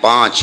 5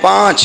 5